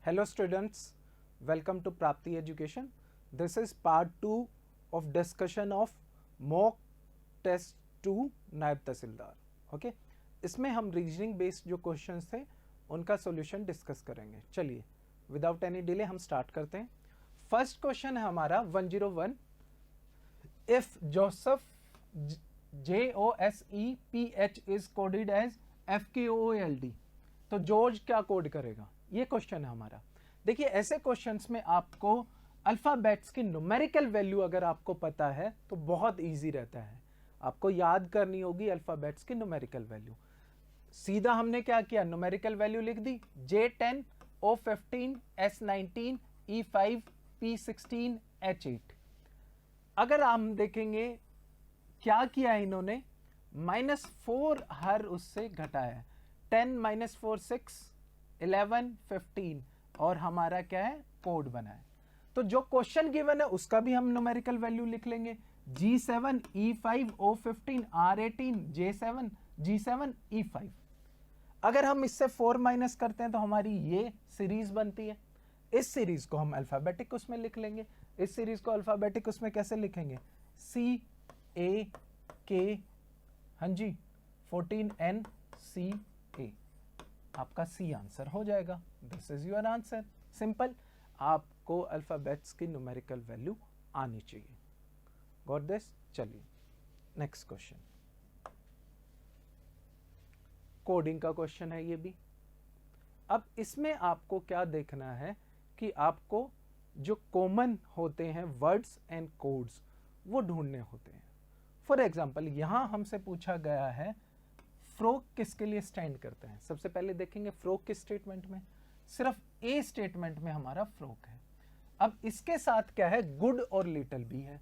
Hello students, welcome to Prapti Education. This is part 2 of discussion of mock test 2 नायब तहसीलदार. Okay, इसमें हम reasoning based जो questions थे उनका सॉल्यूशन डिस्कस करेंगे. चलिए विदाउट एनी डिले हम स्टार्ट करते हैं. फर्स्ट क्वेश्चन है हमारा 101. If Joseph JOSEPH is coded as FKOLD, तो जॉर्ज क्या कोड करेगा? ये क्वेश्चन है हमारा. देखिए ऐसे क्वेश्चंस में आपको अल्फाबेट्स की न्यूमेरिकल वैल्यू अगर आपको पता है तो बहुत इजी रहता है. आपको याद करनी होगी अल्फाबेट्स की न्यूमेरिकल वैल्यू. सीधा हमने क्या किया, न्यूमेरिकल वैल्यू लिख दी. J10, O15, S19, E5, P16, H8. अगर हम देखेंगे क्या किया इन्होंने, -4 हर उससे घटाया. 10 - 4 6, 11 15 और हमारा क्या है, कोड बना है. तो जो क्वेश्चन गिवन है उसका भी हम न्यूमेरिकल वैल्यू लिख लेंगे. G7, E5, O15, R18, J7, G7, E5. अगर हम इससे 4 माइनस करते हैं तो हमारी ये सीरीज बनती है. इस सीरीज को हम अल्फाबेटिक उसमें लिख लेंगे. इस सीरीज को अल्फाबेटिक उसमें कैसे लिखेंगे? CAK, हाँ जी, 14NCA. आपका सी आंसर हो जाएगा. This is your answer. Simple. आपको अल्फाबेट्स की न्यूमेरिकल वैल्यू आनी चाहिए. Got this? चलिए नेक्स्ट क्वेश्चन. कोडिंग का क्वेश्चन है ये भी. अब इसमें आपको क्या देखना है कि आपको जो कॉमन होते हैं वर्ड्स एंड कोड्स वो ढूंढने होते हैं. फॉर एग्जाम्पल यहां हमसे पूछा गया है फ्रॉक किसके लिए स्टैंड करते हैं. सबसे पहले देखेंगे फ्रॉक किस स्टेटमेंट में. सिर्फ ए स्टेटमेंट में हमारा फ्रॉक है. अब इसके साथ क्या है, गुड और लिटिल भी है.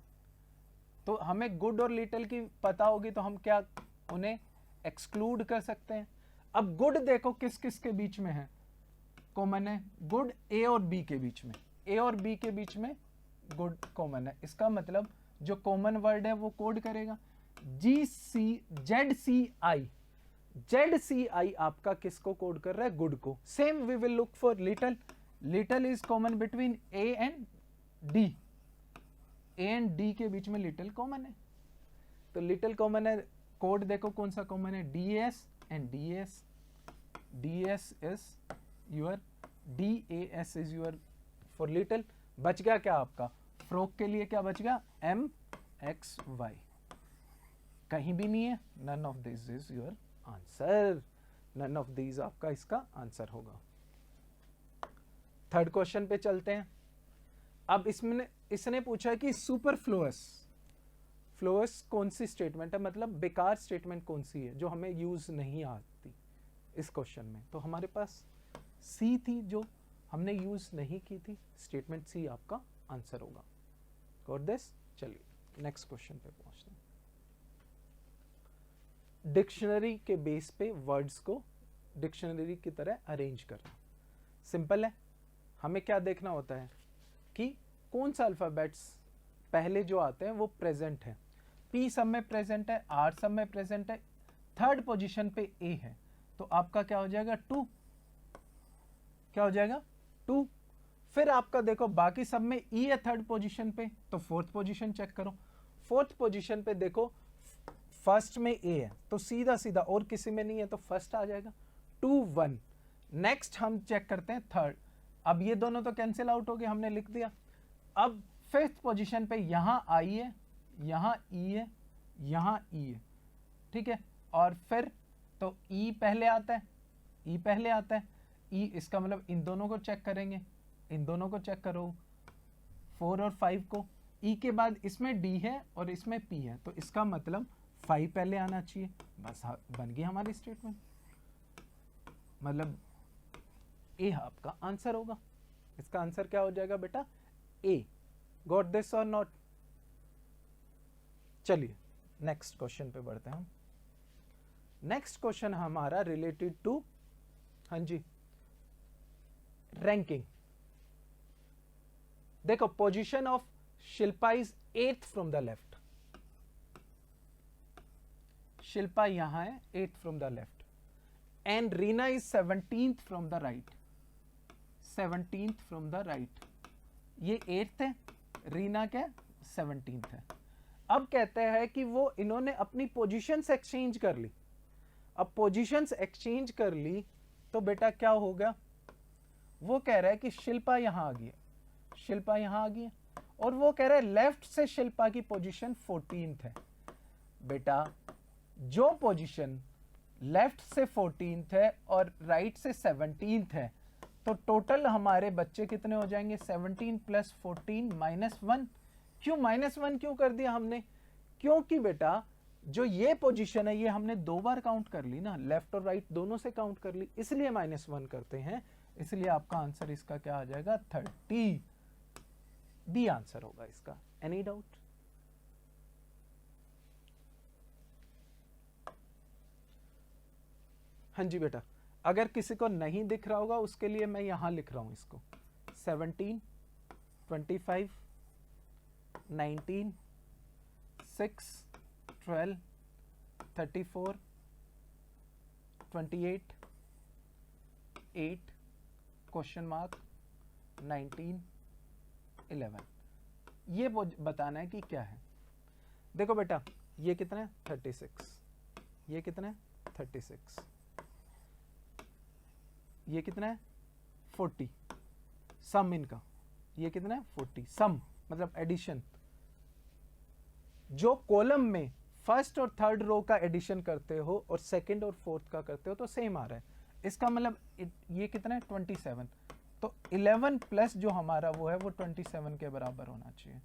तो हमें गुड और लिटिल की पता होगी तो हम क्या उन्हें एक्सक्लूड कर सकते हैं. अब गुड देखो किस किस के बीच में है, कॉमन है. गुड ए और बी के बीच में, ए और बी के बीच में गुड कॉमन है. इसका मतलब जो कॉमन वर्ड है वो कोड करेगा. ZCI आपका किसको कोड कर रहा है? गुड को. Same we will look for little. Little is common between A and D. A and D के बीच में लिटिल कॉमन है. तो लिटिल कॉमन है. कोड देखो कौन सा कॉमन है, DAS and DAS. DAS is your, DAS is your for little. बच गया क्या आपका फ्रॉक के लिए, क्या बच गया? MXY. कहीं भी नहीं है. None of this is your answer. None of these आपका इसका आंसर होगा. थर्ड क्वेश्चन पे चलते हैं. अब इसमें इसने पूछा कि सुपरफ्लुअस, फ्लुअस कौन सी स्टेटमेंट है, मतलब बेकार स्टेटमेंट कौन सी है जो हमें यूज नहीं आती इस क्वेश्चन में. तो हमारे पास सी थी जो हमने यूज नहीं की थी. स्टेटमेंट सी आपका आंसर होगा. Got this? चलिए नेक्स्ट क्वेश्चन पे पहुंचते हैं. डिक्शनरी के बेस पे वर्ड्स को डिक्शनरी की तरह अरेंज करना. सिंपल है. हमें क्या देखना होता है कि कौन सा अल्फाबेट्स पहले जो आते हैं वो प्रेजेंट है. P सब में प्रेजेंट है, R सब में प्रेजेंट है, थर्ड पोजीशन पे A है. तो आपका क्या हो जाएगा? 2. क्या हो जाएगा? 2. फिर आपका देखो बाकी सब में E है थर्ड पोजीशन पे, तो फोर्थ पोजीशन चेक करो. फोर्थ पोजीशन पे देखो फर्स्ट में A है तो सीधा सीधा, और किसी में नहीं है तो फर्स्ट आ जाएगा. 2 1. नेक्स्ट हम चेक करते हैं थर्ड. अब ये दोनों तो कैंसिल आउट हो गए, हमने लिख दिया. अब फिफ्थ पोजीशन पे यहां I है, यहां E है, यहां E है. ठीक है. और फिर तो E पहले आता है, E पहले आता है. E इसका मतलब इन दोनों को चेक करेंगे. इन दोनों को चेक करो, 4 और 5 को. E के बाद इसमें D है और इसमें P है, तो इसका मतलब 5 पहले आना चाहिए. बस बन गई हमारी स्टेटमेंट. मतलब ए आपका आंसर होगा. इसका आंसर क्या हो जाएगा बेटा? ए. गॉट दिस और नॉट? चलिए नेक्स्ट क्वेश्चन पे बढ़ते हैं हम. नेक्स्ट क्वेश्चन हमारा रिलेटेड टू, हाँ जी, रैंकिंग. देखो position of Shilpa is 8th from the left. Shilpa यहां है 8th from the left. And Reena is 17th from the right. 17th from the right. ये 8th है, रीना क्या 17th है। अब कहते हैं कि वो इन्होंने अपनी पोजीशंस एक्सचेंज कर ली। अब पोजीशंस एक्सचेंज कर ली तो बेटा क्या होगा, वो कह रहा है कि शिल्पा यहां आ गई है, शिल्पा यहां आ गई है, और वो कह रहा है लेफ्ट से शिल्पा की पोजीशन 14th है। बेटा जो पोजीशन लेफ्ट से 14th है और राइट से 17th है, तो टोटल हमारे बच्चे कितने हो जाएंगे, 17 प्लस 14 माइनस 1। क्यों माइनस 1 क्यों कर दिया हमने, क्योंकि बेटा जो ये पोजीशन है ये हमने 2 बार काउंट कर ली ना, लेफ्ट और राइट दोनों से काउंट कर ली, इसलिए माइनस 1 करते हैं। इसलिए आपका आंसर इसका क्या आ जाएगा, 30 डी आंसर होगा इसका। Any doubt? हाँ जी बेटा, अगर किसी को नहीं दिख रहा होगा उसके लिए मैं यहां लिख रहा हूं इसको, 17, 25, 19, 6, 12, 34, 28, 8, क्वेश्चन मार्क, 19, 11। ये बताना है कि क्या है। देखो बेटा ये कितना है 36, ये कितना है 36, ये कितना है 40, सम इनका ये कितना है 40, सम मतलब एडिशन। जो कॉलम में फर्स्ट और थर्ड रो का एडिशन करते हो और सेकंड और फोर्थ का करते हो तो सेम आ रहा है। इसका मतलब ये कितना है 27, तो 11 प्लस जो हमारा वो है वो 27 के बराबर होना चाहिए,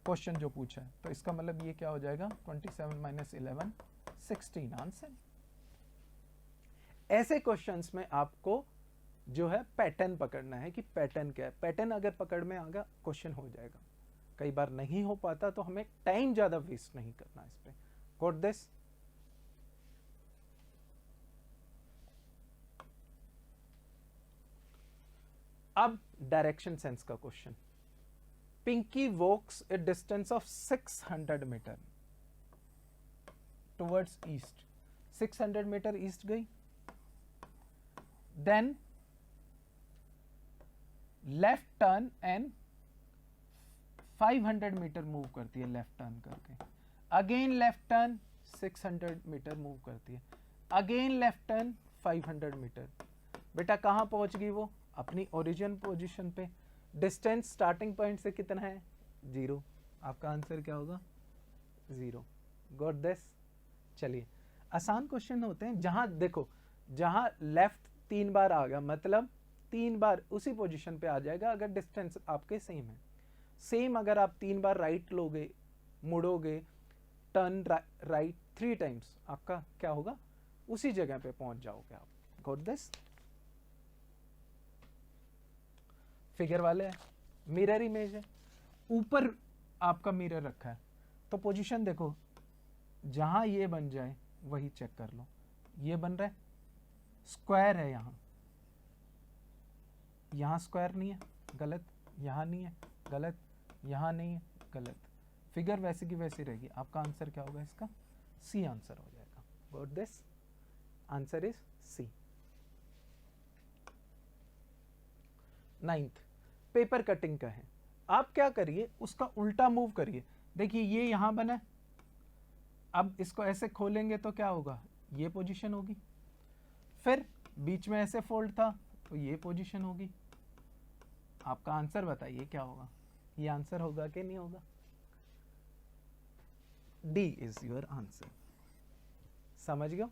क्वेश्चन जो पूछा है। तो इसका मतलब ये क्या हो जाएगा, 27 माइनस 11, 16 आंसर। ऐसे क्वेश्चंस में आपको जो है पैटर्न पकड़ना है कि पैटर्न क्या है। पैटर्न अगर पकड़ में आ गया क्वेश्चन हो जाएगा। कई बार नहीं हो पाता तो हमें टाइम ज्यादा वेस्ट नहीं करना इस पे। Got this? अब डायरेक्शन सेंस का question. Pinky walks a distance of 600 metre towards east. 600 metre east गई, then left turn and 500 metre move करती है लेफ्ट टर्न करके, again left turn 600 metre move करती है, अगेन लेफ्ट टर्न 500 मीटर। बेटा कहां पहुंच गई वो, अपनी ओरिजिन पोजीशन पे। डिस्टेंस स्टार्टिंग पॉइंट से कितना है 0, आपका आंसर क्या होगा 0। Got this? चलिए आसान क्वेश्चन होते हैं जहां देखो, जहां लेफ्ट 3 बार आ गया मतलब 3 बार उसी पोजीशन पे आ जाएगा अगर डिस्टेंस आपके सेम है। सेम अगर आप 3 बार राइट लोगे, मुड़ोगे, टर्न राइट 3 टाइम्स, आपका क्या होगा, उसी जगह पे पहुंच जाओगे आप। Got this? फिगर वाले है, मिरर इमेज है, ऊपर आपका मिरर रखा है, तो पोजीशन देखो जहां ये बन जाए वही चेक कर लो। ये बन रहा है, स्क्वायर है, यहां स्क्वायर नहीं है, गलत, यहां नहीं है, गलत, यहां नहीं है, गलत। फिगर वैसे की वैसी रहेगी। आपका आंसर क्या होगा इसका, सी आंसर हो जाएगा। Got this? Answer is C. 9th paper cutting का है। आप क्या करिए, उसका उल्टा मूव करिए। देखिए ये यहां बना है, अब इसको ऐसे खोलेंगे तो क्या होगा, ये पोजीशन होगी, फिर बीच में ऐसे फोल्ड था तो ये पोजीशन होगी। आपका आंसर बताइए क्या होगा, ये आंसर होगा कि नहीं होगा? D is your answer. समझ गए?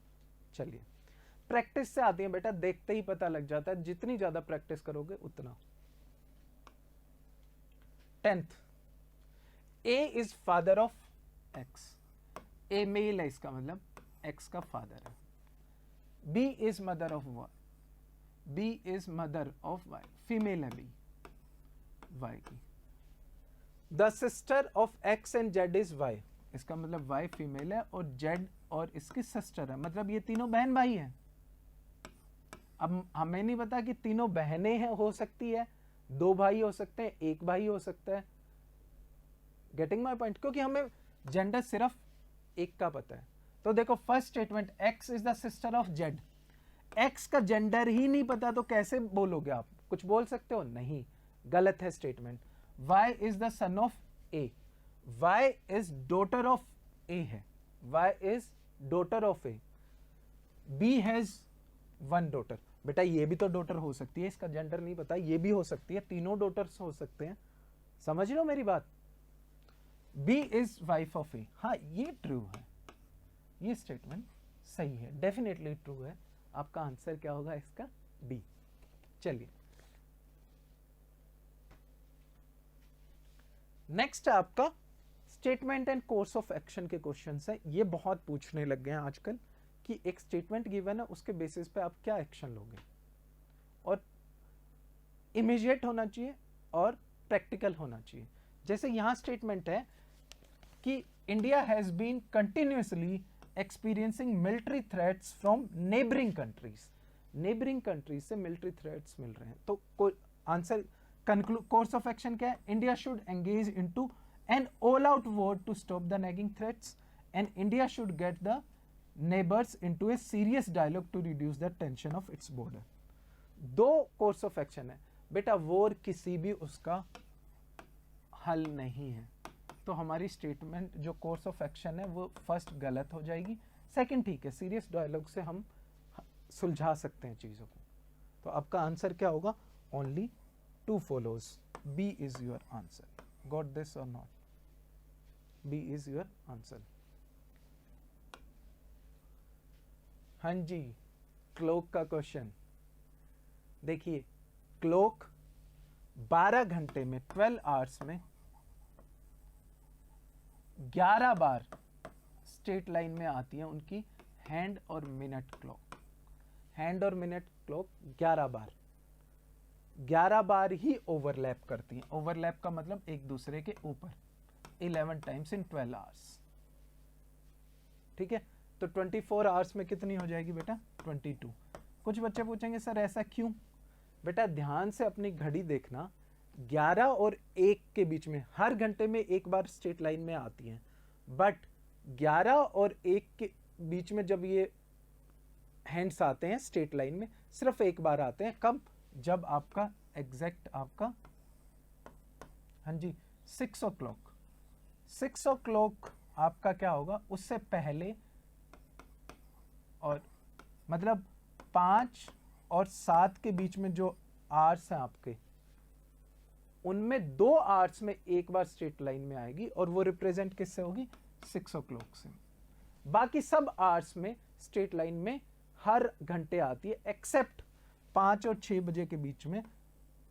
चलिए प्रैक्टिस से आती है बेटा, देखते ही पता लग जाता है, जितनी ज्यादा प्रैक्टिस करोगे उतना। 10th A is father of X। A male है, इसका मतलब X का फादर है। B is mother of Y। B is mother of Y, female है B, Y की। The sister of X and Z is Y। इसका मतलब Y female है और Z और इसकी सिस्टर है, मतलब ये तीनों बहन भाई हैं। अब हमें नहीं पता कि तीनों बहनें हैं, हो सकती है 2 भाई हो सकते हैं, 1 भाई हो सकता है। Getting my point? क्योंकि हमें जेंडर सिर्फ एक का पता है। तो देखो first statement, X is the sister of Z। X का जेंडर ही नहीं पता तो कैसे बोलोगे आप कुछ बोल सकते हो? नहीं, गलत है statement. Y is the son of A, Y is daughter of A है, Y is daughter of A, B has one daughter. बेटा ये भी तो डॉटर हो सकती है, इसका जेंडर नहीं पता, ये भी हो सकती है, तीनों डॉटर्स हो सकते हैं, समझ लो मेरी बात। B is wife of A, हाँ ये ट्रू है, ये स्टेटमेंट सही है, डेफिनेटली ट्रू है। आपका आंसर क्या होगा इसका? B। चलिए नेक्स्ट है आपका statement and course of action के क्वेश्चंस है। ये बहुत पूछने लग गए हैं आजकल कि एक स्टेटमेंट गिवन है, उसके बेसिस पे आप क्या एक्शन लोगे, और इमीडिएट होना चाहिए और प्रैक्टिकल होना चाहिए। जैसे यहां स्टेटमेंट है कि India has been continuously experiencing military threats from neighbouring countries. Neighbouring countries से मिलिट्री थ्रेट्स मिल रहे हैं, तो कोई आंसर कोर्स ऑफ एक्शन क्या है? India should engage into an all out war to stop the nagging threats and India should get the neighbours into a serious dialogue to reduce the tension of its border. दो course of action है बेटा, war किसी भी उसका हल नहीं है, तो हमारी स्टेटमेंट जो कोर्स ऑफ एक्शन है वो फर्स्ट गलत हो जाएगी, सेकंड ठीक है, सीरियस डायलॉग से हम सुलझा सकते हैं चीजों को। तो आपका आंसर क्या होगा? Only two follows, B is your answer. Got this और not? B is your answer. हाँ जी, क्लॉक का क्वेश्चन देखिए, क्लॉक 12 घंटे में 12 आवर्स में 11 बार स्ट्रेट लाइन में आती है उनकी हैंड और मिनट क्लॉक। हैंड और मिनट क्लॉक 11 बार ही ओवरलैप करती हैं। ओवरलैप का मतलब एक दूसरे के ऊपर, 11 टाइम्स इन 12 आवर्स। ठीक है, तो 24 आवर्स में कितनी हो जाएगी बेटा? 22। कुछ बच्चे पूछेंगे सर ऐसा क्यों? बेटा ध्यान से अपनी घड़ी देखना, 11 और 1 के बीच में हर घंटे में एक बार स्ट्रेट लाइन में आती हैं, बट 11 और 1 के बीच में जब ये हैंड्स आते हैं स्ट्रेट लाइन में सिर्फ एक बार आते हैं। कब? जब आपका एग्जैक्ट आपका हाँ जी 6 o'clock, 6 o'clock आपका क्या होगा उससे पहले, और मतलब 5 और 7 के बीच में जो आवर्स हैं आपके, उनमें 2 आवर्स में एक बार स्ट्रेट लाइन में आएगी, और वो रिप्रेजेंट किससे होगी? 6 o'clock से। बाकी सब आवर्स में स्ट्रेट लाइन में हर घंटे आती है, एक्सेप्ट 5 और 6 बजे के बीच में,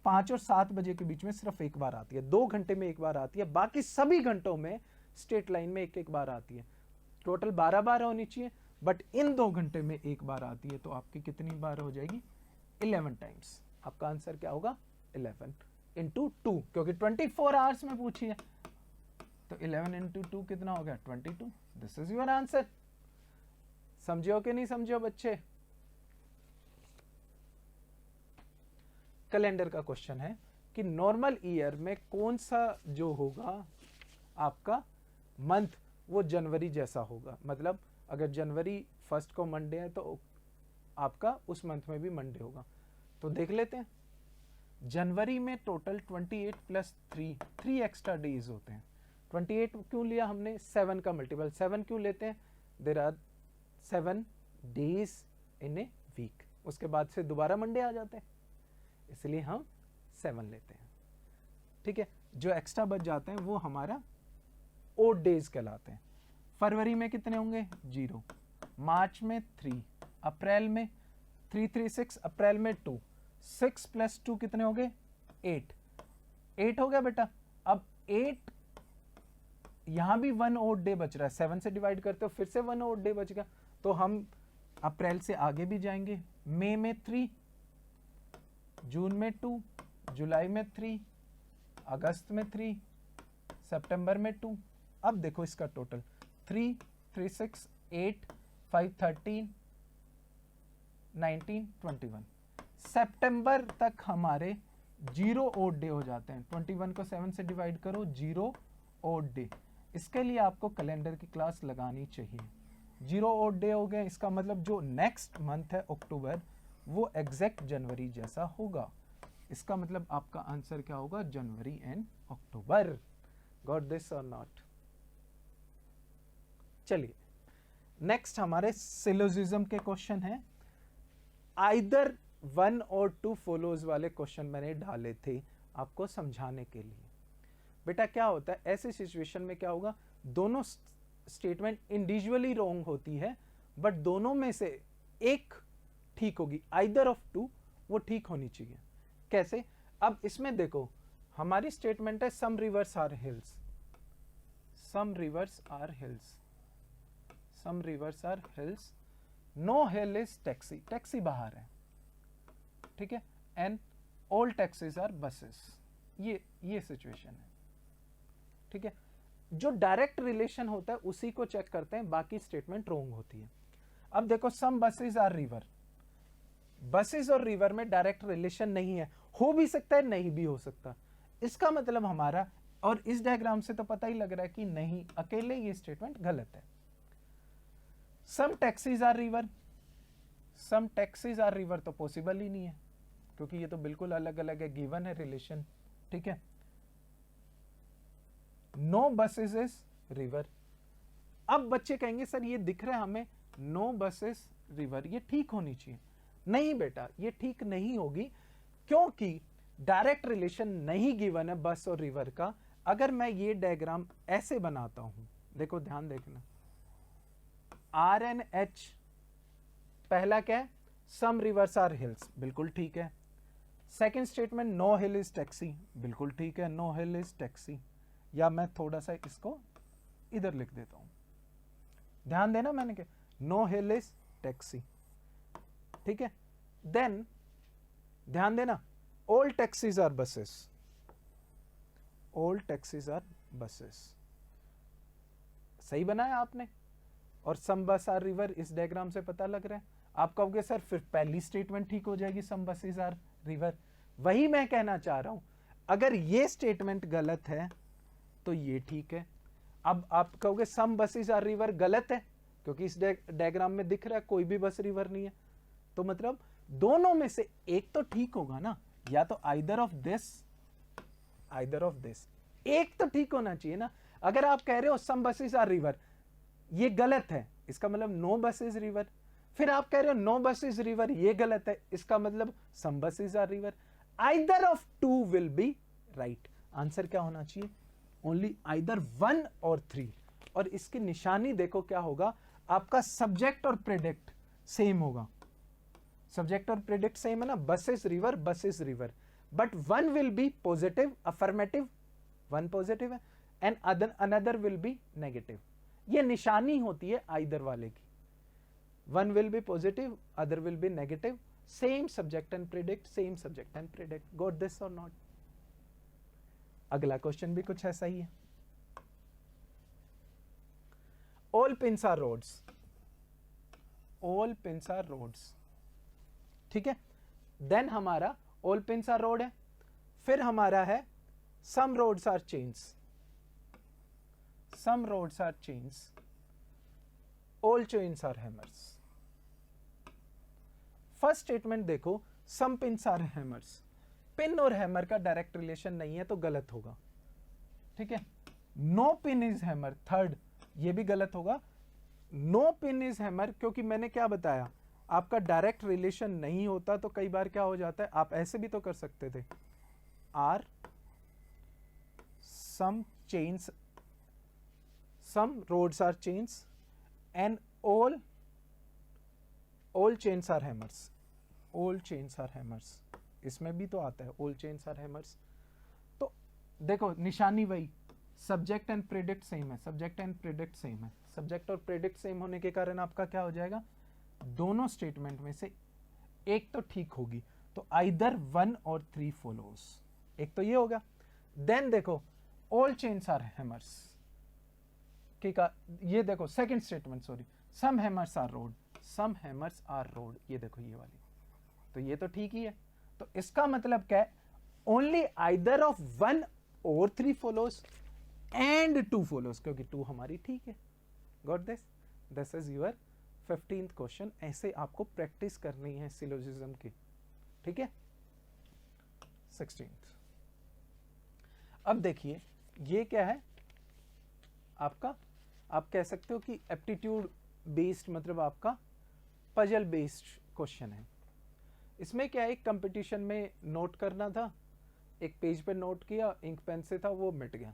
5 और 7 बजे के बीच में सिर्फ एक बार आती है, 2 घंटे में एक बार आती है, बाकी सभी घंटों में स्ट्रेट लाइन में एक एक बार आती है। टोटल 12 बार होनी चाहिए, बट इन 2 घंटे में एक बार आती है, तो आपकी कितनी बार हो जाएगी? 11 टाइम्स। आपका आंसर क्या होगा? 11 इंटू 2, क्योंकि 24 आवर्स में पूछी है, तो 11 इंटू 2 कितना हो गया? 22। This is your answer. समझो कि नहीं समझो बच्चे? कैलेंडर का क्वेश्चन है कि नॉर्मल ईयर में कौन सा जो होगा आपका मंथ, वो जनवरी जैसा होगा। मतलब अगर जनवरी 1 को मंडे है तो आपका उस मंथ में भी मंडे होगा। तो देख लेते हैं, जनवरी में टोटल 28 प्लस 3 एक्स्ट्रा डेज होते हैं। 28 क्यों लिया हमने? 7 का मल्टीपल 7 क्यों लेते हैं? There are 7 days in a week, उसके बाद से दोबारा मंडे आ जाते हैं, इसलिए हम 7 लेते हैं। ठीक है, जो एक्स्ट्रा बच जाते हैं वो हमारा ओड डेज कहलाते हैं। फरवरी में कितने होंगे? 0, मार्च में 3, अप्रैल में 3 3 6, अप्रैल में 2, 6 प्लस 2 कितने हो गए? 8 हो गया बेटा। अब 8 यहां भी 1 ओड डे बच रहा है, 7 से डिवाइड करते हो फिर से 1 ओड डे बच गया, तो हम अप्रैल से आगे भी जाएंगे। मई में 3, जून में 2, जुलाई में 3, अगस्त में 3, सितंबर में 2। अब देखो इसका टोटल 3 3 6 8 5 13 19 21। सितंबर तक हमारे 0 ओड डे हो जाते हैं। 21 को 7 से डिवाइड करो, 0 ओड डे। इसके लिए आपको कैलेंडर की क्लास लगानी चाहिए। 0 ओड डे हो गए, इसका मतलब जो नेक्स्ट मंथ है अक्टूबर, वो एग्जैक्ट जनवरी जैसा होगा। इसका मतलब आपका आंसर क्या होगा, जनवरी एंड अक्टूबर। गॉट दिस और नॉट? चलिए नेक्स्ट हमारे सिलोजिज्म के क्वेश्चन हैं। आइदर 1 और 2 फॉलोज वाले क्वेश्चन मैंने डाले थे आपको समझाने के लिए। बेटा क्या होता है ऐसी सिचुएशन में, क्या होगा, दोनों स्टेटमेंट इंडिविजुअली रॉन्ग होती है बट दोनों में से एक ठीक होगी, आइदर ऑफ 2 वो ठीक होनी चाहिए। कैसे? अब इसमें देखो हमारी स्टेटमेंट है some rivers are hills, some rivers are hills, some rivers are hills, no hill is taxi, taxi बाहर है, ठीक है, and all taxis are buses, ये सिचुएशन है, ठीक है। जो डायरेक्ट रिलेशन होता है उसी को चेक करते हैं, बाकी स्टेटमेंट रॉन्ग होती है। अब देखो सम बसेस आर रिवर, बसेस और रिवर में डायरेक्ट रिलेशन नहीं है, हो भी सकता है नहीं भी हो सकता। इसका मतलब हमारा, और इस डायग्राम से तो पता ही लग रहा है कि नहीं, अकेले ये स्टेटमेंट गलत है। Some taxis are river, some taxis are river तो पॉसिबल ही नहीं है क्योंकि ये तो बिल्कुल अलग अलग है, गिवन है रिलेशन, ठीक है। No buses is river. अब बच्चे कहेंगे सर ये दिख रहा है हमें नो बसेस रिवर, ये ठीक होनी चाहिए। नहीं बेटा ये ठीक नहीं होगी क्योंकि डायरेक्ट रिलेशन नहीं गिवन है बस और रिवर का। अगर मैं ये डायग्राम ऐसे बनाता हूं, देखो ध्यान देखना, आर एन एच, पहला क्या है, सम रिवर्स आर हिल्स, बिल्कुल ठीक है। Second statement no hill is taxi, बिल्कुल ठीक है, नो हिल इज टैक्सी। या मैं थोड़ा सा इसको इधर लिख देता हूं, ध्यान देना मैंने क्या, नो हिल इज टैक्सी, ठीक है। देन ध्यान देना, all taxis are buses, all taxis are buses, सही बनाया आपने। और सम बस आर रिवर इस डायग्राम से पता लग रहा है। आप कहोगे सर फिर पहली स्टेटमेंट ठीक हो जाएगी, सम बसेस आर रिवर। वही मैं कहना चाह रहा हूं, अगर ये स्टेटमेंट गलत है तो ये ठीक है। अब आप कहोगे सम बसेस आर रिवर गलत है क्योंकि इस डायग्राम में दिख रहा है कोई भी बस रिवर नहीं है, तो मतलब दोनों में से एक तो ठीक होगा ना, या तो either of this, either of this, एक तो ठीक होना चाहिए ना। अगर आप कह रहे हो सम बसेस आर रिवर, ये गलत है, इसका मतलब नो बसेस रिवर। फिर आप कह रहे हो नो बसेस रिवर, ये गलत है, इसका मतलब some buses are river. Either of 2 will be right. Answer क्या होना चाहिए, ओनली आइदर 1 और 3। और इसकी निशानी देखो क्या होगा, आपका सब्जेक्ट और प्रेडिक्ट सेम होगा, सब्जेक्ट और प्रेडिक्ट सेम है ना, buses river, buses river, but one will be positive affirmative, one positive है, and another will be negative. ये निशानी होती है आइदर वाले की, one will be positive, other will be negative, same subject and predict, same subject and predict. Got this और not? अगला question भी कुछ ऐसा ही है। All pins are roads, all pins are roads, ठीक है। देन हमारा ऑल पिंस आर रोड है, फिर हमारा है some roads are chains, some roads are chains, all chains are hammers. First statement देखो, some pins are hammers, pin और hammer का डायरेक्ट रिलेशन नहीं है तो गलत होगा, ठीक है। No pin is hammer, third, ये भी गलत होगा। नो पिन इज हैमर, क्योंकि मैंने क्या बताया, आपका डायरेक्ट रिलेशन नहीं होता तो कई बार क्या हो जाता है, आप ऐसे भी तो कर सकते थे, are some chains, some roads are chains and all chains are hammers, all chains are hammers, इसमें भी तो आता है ऑल चेन्स आर हैमर्स। तो देखो निशानी वही, सब्जेक्ट एंड प्रेडिक्ट सेम है, सब्जेक्ट एंड प्रेडिक्ट सेम है, सब्जेक्ट और प्रेडिक्ट सेम होने के कारण आपका क्या हो जाएगा, दोनों स्टेटमेंट में से एक तो ठीक होगी, तो आइदर 1 और 3 फॉलोज, एक तो ये होगा। देन देखो ऑल चेन्स आर हैमर्स, ठीक है, ये देखो second statement, sorry, some hammers are rod, some hammers are rod, ये देखो ये वाली, तो ये तो ठीक ही है। तो इसका मतलब क्या है, ओनली आइदर ऑफ 1 और 3 फॉलोज एंड 2 फॉलोज, क्योंकि 2 हमारी ठीक है। Got this? This is your 15th question. ऐसे आपको प्रैक्टिस करनी है सिलोजिज्म की, ठीक है। 16th। अब देखिए ये क्या है आपका, आप कह सकते हो कि एप्टीट्यूड बेस्ड, मतलब आपका पजल बेस्ड क्वेश्चन है। इसमें क्या है, एक कंपटीशन में नोट करना था, एक पेज पे नोट किया, इंक पेन से था, वो मिट गया।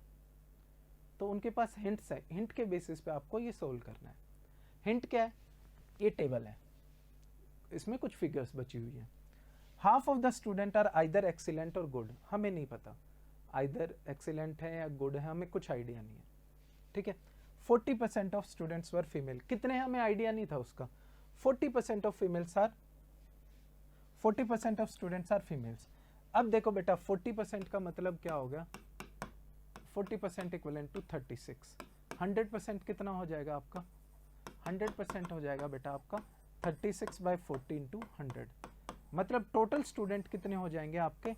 तो उनके पास हिंट्स है, हिंट के बेसिस पे आपको ये सोल्व करना है। हिंट क्या है, ये टेबल है, इसमें कुछ फिगर्स बची हुई है। Half of the student are either excellent और गुड, हमें नहीं पता आइदर एक्सीलेंट है या गुड है, हमें कुछ आइडिया नहीं है, ठीक है। 40% ऑफ स्टूडेंट्स वर फीमेल, कितने हमें आइडिया नहीं था उसका। 40% of females are 40% of students are females. अब देखो बेटा 40% का मतलब क्या हो गया, 40% इक्वलेंट टू 36। 100% कितना हो जाएगा आपका, 100% हो जाएगा बेटा आपका 36/40 इंटू 100। मतलब टोटल स्टूडेंट कितने हो जाएंगे आपके,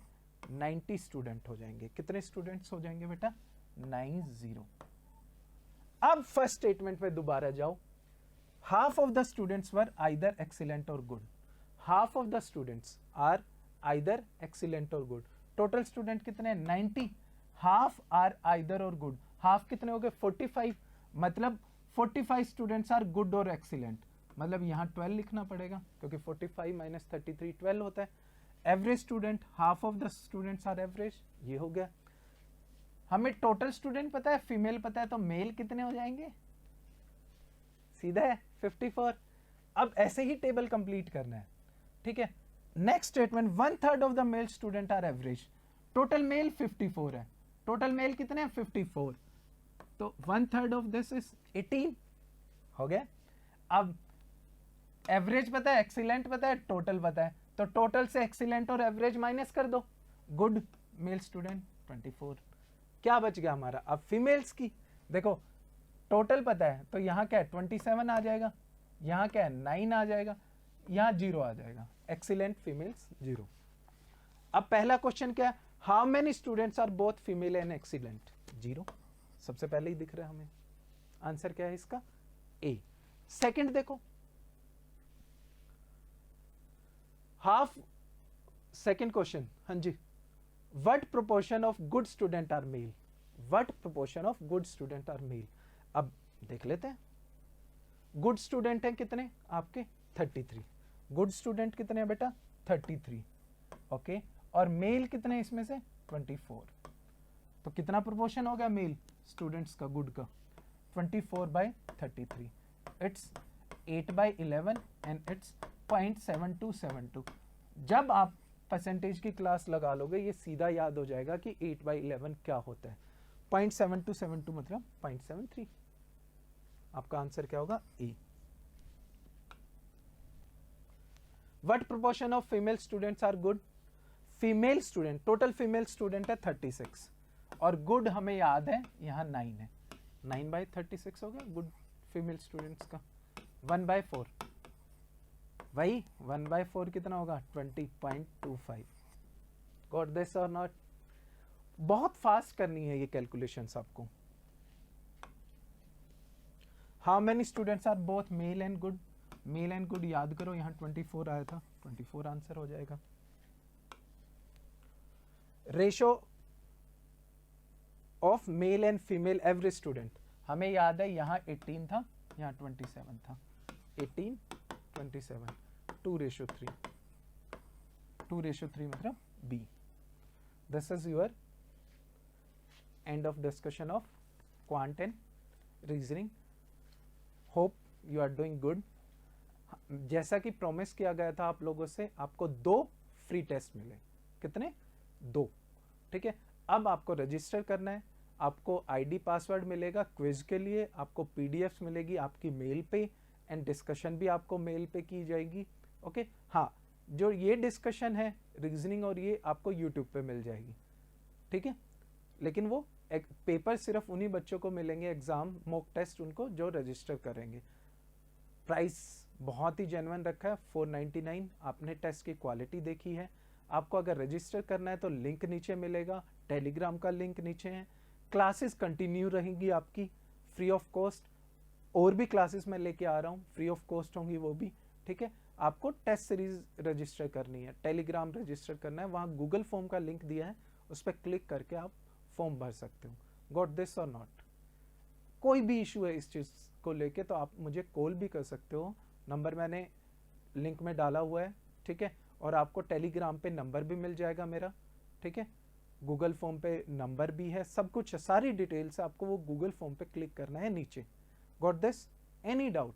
90 स्टूडेंट हो जाएंगे। कितने स्टूडेंट्स हो जाएंगे बेटा, 90। अब फर्स्ट स्टेटमेंट पे दोबारा जाओ, half of the students were either excellent और good. Half of the students are either excellent और गुड। टोटल स्टूडेंट कितने, 90। हाफ आर आइदर और गुड, हाफ कितने हो गए, 45। मतलब 45 स्टूडेंट्स आर गुड और एक्सीलेंट, मतलब यहाँ 12 लिखना पड़ेगा क्योंकि 45 माइनस 33 12 होता है। Average student, half of the students are average, ये हो गया। हमें टोटल स्टूडेंट पता है, फीमेल पता है, तो मेल कितने हो जाएंगे, सीधा है 54। अब ऐसे ही टेबल कंप्लीट करना है, ठीक है। Next statement, 1/3 of the male student are average. Total male 54 है, टोटल मेल कितने हैं 54, तो 1/3 ऑफ दिस इज 18 हो गया। अब एवरेज पता है, एक्सीलेंट पता है, टोटल पता है, तो टोटल से एक्सीलेंट और एवरेज माइनस कर दो। Good male student 24। क्या बच गया हमारा, अब फीमेल्स की देखो, टोटल पता है तो यहाँ क्या है 27 आ जाएगा, यहाँ क्या है 9 आ जाएगा, यहाँ 0 आ जाएगा। Excellent females 0। अब पहला क्वेश्चन क्या है, how many students are both female and excellent, 0 सबसे पहले ही दिख रहा है हमें। आंसर क्या है इसका, ए। सेकंड देखो, हाफ, सेकंड क्वेश्चन, हाँ जी, what proportion of good student are male, what proportion of good student are male. अब देख लेते हैं, गुड स्टूडेंट हैं कितने आपके 33, गुड स्टूडेंट कितने हैं बेटा 33, ओके। और मेल कितने इसमें से 24, तो कितना प्रोपोर्शन हो गया मेल स्टूडेंट्स का गुड का, 24/33। It's 8/11 and it's 0.7272। जब आप परसेंटेज की क्लास लगा लोगे ये सीधा याद हो जाएगा कि 8/11 क्या होता है। 0.7272 मतलब 0.73। आपका आंसर क्या होगा, A. What proportion of female students are good, female student, total female student है 36 और गुड हमें याद है यहाँ 9 है, 9/36 हो गया गुड फीमेल स्टूडेंट्स का। 1/4 वही 1/4 कितना होगा 20.25। गॉट दिस और नॉट, बहुत फास्ट करनी है ये कैलकुलेशंस आपको। How many students are both male and good, male and good याद करो, यहाँ 24 आया था, 24 आंसर हो जाएगा। Ratio of male and female average student, हमें याद है यहाँ 18 था, यहाँ 27 था, 18 27, 2:3, 2:3 मतलब B। This is your end of discussion of quant and reasoning. Hope you are doing good. जैसा कि प्रॉमिस किया गया था आप लोगों से, आपको 2 फ्री टेस्ट मिले, कितने 2, ठीक है। अब आपको रजिस्टर करना है, आपको आईडी पासवर्ड मिलेगा क्विज के लिए, आपको पीडीएफ्स मिलेगी आपकी मेल पे एंड डिस्कशन भी आपको मेल पे की जाएगी, ओके। हाँ, जो ये डिस्कशन है रीजनिंग और ये आपको यूट्यूब पे मिल जाएगी, ठीक है। लेकिन वो एक पेपर सिर्फ उन्हीं बच्चों को मिलेंगे, एग्जाम मॉक टेस्ट उनको जो रजिस्टर करेंगे। प्राइस बहुत ही जेन्युइन रखा है 499। आपने टेस्ट की क्वालिटी देखी है। आपको अगर रजिस्टर करना है तो लिंक नीचे मिलेगा, टेलीग्राम का लिंक नीचे है। क्लासेस कंटिन्यू रहेंगी आपकी फ्री ऑफ कॉस्ट, और भी क्लासेस मैं लेके आ रहा हूँ फ्री ऑफ कॉस्ट होंगी वो भी, ठीक है। आपको टेस्ट सीरीज रजिस्टर करनी है, टेलीग्राम रजिस्टर करना है, वहाँ गूगल फॉर्म का लिंक दिया है, उस पर क्लिक करके आप फॉर्म भर सकते हो। गॉट दिस और नॉट? कोई भी इशू है इस चीज़ को लेके तो आप मुझे कॉल भी कर सकते हो, नंबर मैंने लिंक में डाला हुआ है, ठीक है। और आपको टेलीग्राम पे नंबर भी मिल जाएगा मेरा, ठीक है। गूगल फॉर्म पे नंबर भी है, सब कुछ है, सारी डिटेल्स आपको वो गूगल फॉर्म पे क्लिक करना है नीचे। Got this? Any doubt?